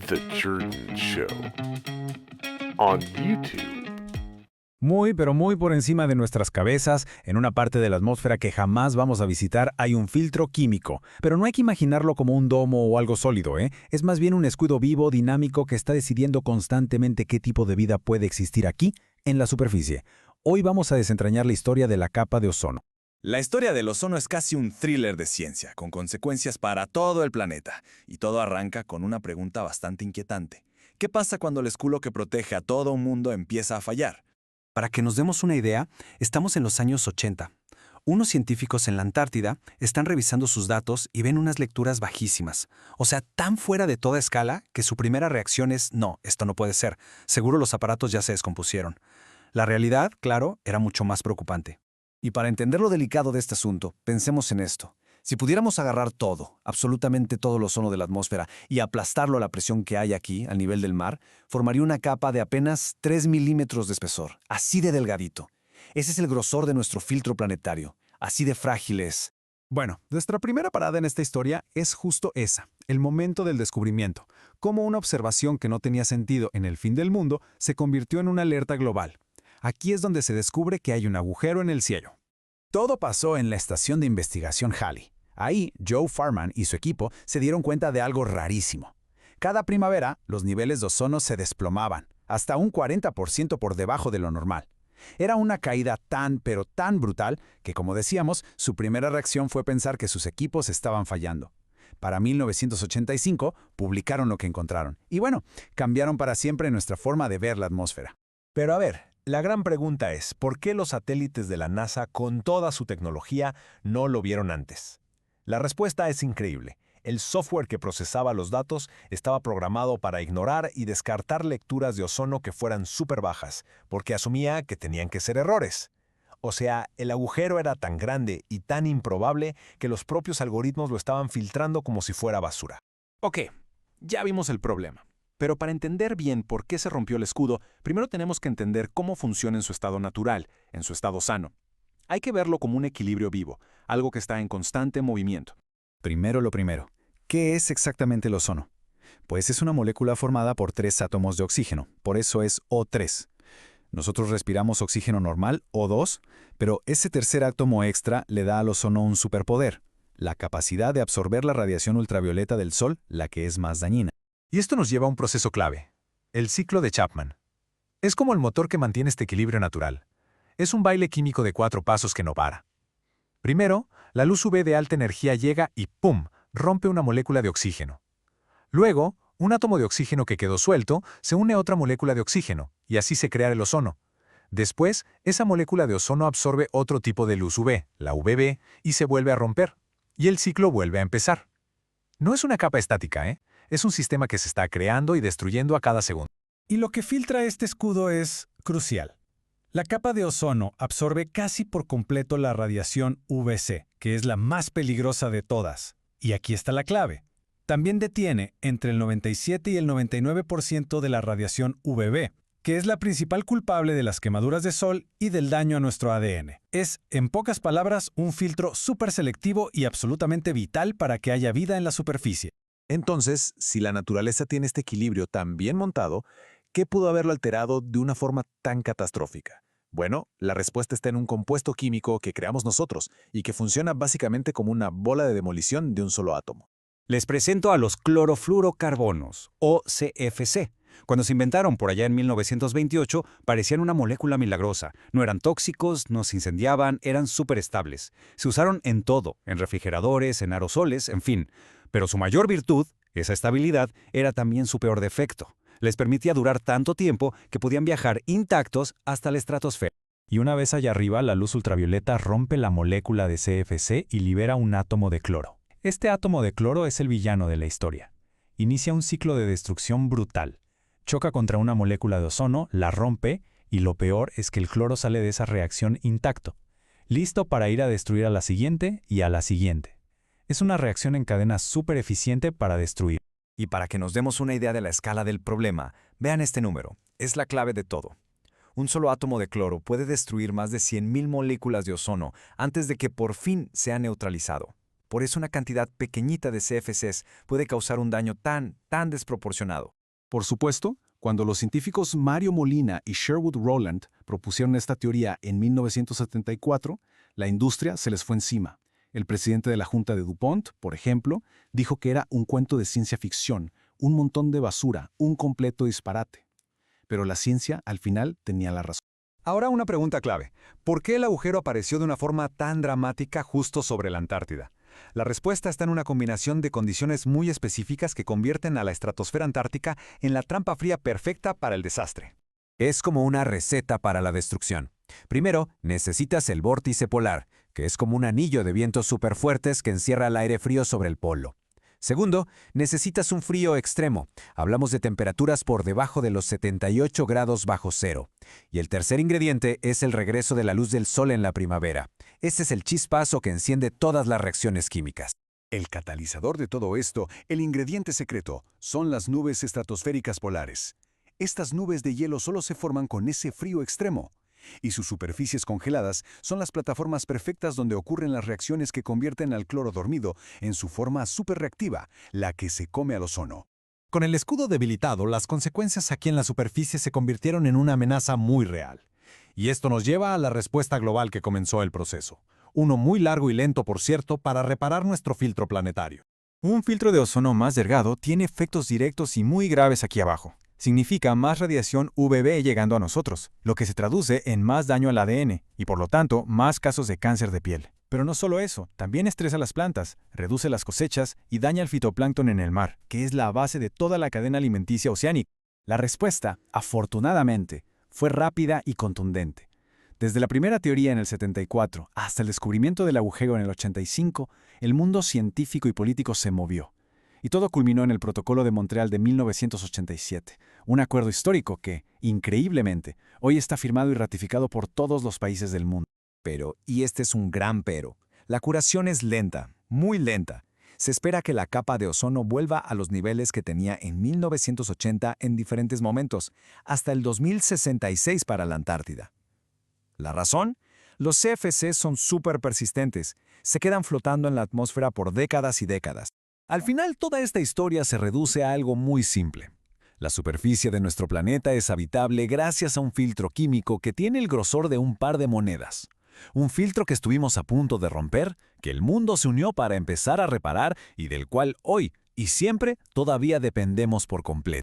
The Jordan Show on YouTube. Muy, pero muy por encima de nuestras cabezas, en una parte de la atmósfera que jamás vamos a visitar, hay un filtro químico. Pero no hay que imaginarlo como un domo o algo sólido, ¿eh? Es más bien un escudo vivo, dinámico, que está decidiendo constantemente qué tipo de vida puede existir aquí, en la superficie. Hoy vamos a desentrañar la historia de la capa de ozono. La historia del ozono es casi un thriller de ciencia, con consecuencias para todo el planeta. Y todo arranca con una pregunta bastante inquietante. ¿Qué pasa cuando el escudo que protege a todo un mundo empieza a fallar? Para que nos demos una idea, estamos en los años 80. Unos científicos en la Antártida están revisando sus datos y ven unas lecturas bajísimas. O sea, tan fuera de toda escala que su primera reacción es, no, esto no puede ser. Seguro los aparatos ya se descompusieron. La realidad, claro, era mucho más preocupante. Y para entender lo delicado de este asunto, pensemos en esto. Si pudiéramos agarrar todo, absolutamente todo el ozono de la atmósfera, y aplastarlo a la presión que hay aquí, al nivel del mar, formaría una capa de apenas 3 milímetros de espesor, así de delgadito. Ese es el grosor de nuestro filtro planetario, así de frágil es. Bueno, nuestra primera parada en esta historia es justo esa, el momento del descubrimiento, cómo una observación que no tenía sentido en el fin del mundo se convirtió en una alerta global. Aquí es donde se descubre que hay un agujero en el cielo. Todo pasó en la estación de investigación Halley. Ahí, Joe Farman y su equipo se dieron cuenta de algo rarísimo. Cada primavera, los niveles de ozono se desplomaban, hasta un 40% por debajo de lo normal. Era una caída tan, pero tan brutal que, como decíamos, su primera reacción fue pensar que sus equipos estaban fallando. Para 1985, publicaron lo que encontraron. Y bueno, cambiaron para siempre nuestra forma de ver la atmósfera. Pero a ver, la gran pregunta es, ¿por qué los satélites de la NASA, con toda su tecnología, no lo vieron antes? La respuesta es increíble. El software que procesaba los datos estaba programado para ignorar y descartar lecturas de ozono que fueran súper bajas, porque asumía que tenían que ser errores. O sea, el agujero era tan grande y tan improbable que los propios algoritmos lo estaban filtrando como si fuera basura. Ok, ya vimos el problema. Pero para entender bien por qué se rompió el escudo, primero tenemos que entender cómo funciona en su estado natural, en su estado sano. Hay que verlo como un equilibrio vivo, algo que está en constante movimiento. Primero lo primero. ¿Qué es exactamente el ozono? Pues es una molécula formada por 3 átomos de oxígeno, por eso es O3. Nosotros respiramos oxígeno normal, O2, pero ese tercer átomo extra le da al ozono un superpoder, la capacidad de absorber la radiación ultravioleta del Sol, la que es más dañina. Y esto nos lleva a un proceso clave, el ciclo de Chapman. Es como el motor que mantiene este equilibrio natural. Es un baile químico de 4 pasos que no para. Primero, la luz UV de alta energía llega y ¡pum!, rompe una molécula de oxígeno. Luego, un átomo de oxígeno que quedó suelto se une a otra molécula de oxígeno, y así se crea el ozono. Después, esa molécula de ozono absorbe otro tipo de luz UV, la UVB, y se vuelve a romper. Y el ciclo vuelve a empezar. No es una capa estática, ¿eh? Es un sistema que se está creando y destruyendo a cada segundo. Y lo que filtra este escudo es crucial. La capa de ozono absorbe casi por completo la radiación UVC, que es la más peligrosa de todas. Y aquí está la clave. También detiene entre el 97 y el 99% de la radiación UVB, que es la principal culpable de las quemaduras de sol y del daño a nuestro ADN. Es, en pocas palabras, un filtro súper selectivo y absolutamente vital para que haya vida en la superficie. Entonces, si la naturaleza tiene este equilibrio tan bien montado, ¿qué pudo haberlo alterado de una forma tan catastrófica? Bueno, la respuesta está en un compuesto químico que creamos nosotros y que funciona básicamente como una bola de demolición de un solo átomo. Les presento a los clorofluorocarbonos, o CFC. Cuando se inventaron por allá en 1928, parecían una molécula milagrosa. No eran tóxicos, no se incendiaban, eran súper estables. Se usaron en todo, en refrigeradores, en aerosoles, en fin. Pero su mayor virtud, esa estabilidad, era también su peor defecto. Les permitía durar tanto tiempo que podían viajar intactos hasta la estratosfera. Y una vez allá arriba, la luz ultravioleta rompe la molécula de CFC y libera un átomo de cloro. Este átomo de cloro es el villano de la historia. Inicia un ciclo de destrucción brutal. Choca contra una molécula de ozono, la rompe, y lo peor es que el cloro sale de esa reacción intacto, listo para ir a destruir a la siguiente y a la siguiente. Es una reacción en cadena súper eficiente para destruir. Y para que nos demos una idea de la escala del problema, vean este número. Es la clave de todo. Un solo átomo de cloro puede destruir más de 100.000 moléculas de ozono antes de que por fin sea neutralizado. Por eso una cantidad pequeñita de CFCs puede causar un daño tan desproporcionado. Por supuesto, cuando los científicos Mario Molina y Sherwood Rowland propusieron esta teoría en 1974, la industria se les fue encima. El presidente de la Junta de DuPont, por ejemplo, dijo que era un cuento de ciencia ficción, un montón de basura, un completo disparate. Pero la ciencia, al final, tenía la razón. Ahora una pregunta clave. ¿Por qué el agujero apareció de una forma tan dramática justo sobre la Antártida? La respuesta está en una combinación de condiciones muy específicas que convierten a la estratosfera antártica en la trampa fría perfecta para el desastre. Es como una receta para la destrucción. Primero, necesitas el vórtice polar, que es como un anillo de vientos superfuertes que encierra el aire frío sobre el polo. Segundo, necesitas un frío extremo. Hablamos de temperaturas por debajo de los 78 grados bajo cero. Y el tercer ingrediente es el regreso de la luz del sol en la primavera. Ese es el chispazo que enciende todas las reacciones químicas. El catalizador de todo esto, el ingrediente secreto, son las nubes estratosféricas polares. Estas nubes de hielo solo se forman con ese frío extremo. Y sus superficies congeladas son las plataformas perfectas donde ocurren las reacciones que convierten al cloro dormido en su forma superreactiva, la que se come al ozono. Con el escudo debilitado, las consecuencias aquí en la superficie se convirtieron en una amenaza muy real. Y esto nos lleva a la respuesta global que comenzó el proceso. Uno muy largo y lento, por cierto, para reparar nuestro filtro planetario. Un filtro de ozono más delgado tiene efectos directos y muy graves aquí abajo. Significa más radiación UVB llegando a nosotros, lo que se traduce en más daño al ADN y por lo tanto más casos de cáncer de piel. Pero no solo eso, también estresa las plantas, reduce las cosechas y daña el fitoplancton en el mar, que es la base de toda la cadena alimenticia oceánica. La respuesta, afortunadamente, fue rápida y contundente. Desde la primera teoría en el 74 hasta el descubrimiento del agujero en el 85, el mundo científico y político se movió. Y todo culminó en el Protocolo de Montreal de 1987, un acuerdo histórico que, increíblemente, hoy está firmado y ratificado por todos los países del mundo. Pero, y este es un gran pero, la curación es lenta, muy lenta. Se espera que la capa de ozono vuelva a los niveles que tenía en 1980 en diferentes momentos, hasta el 2066 para la Antártida. ¿La razón? Los CFC son súper persistentes, se quedan flotando en la atmósfera por décadas y décadas. Al final, toda esta historia se reduce a algo muy simple. La superficie de nuestro planeta es habitable gracias a un filtro químico que tiene el grosor de un par de monedas. Un filtro que estuvimos a punto de romper, que el mundo se unió para empezar a reparar y del cual hoy y siempre todavía dependemos por completo.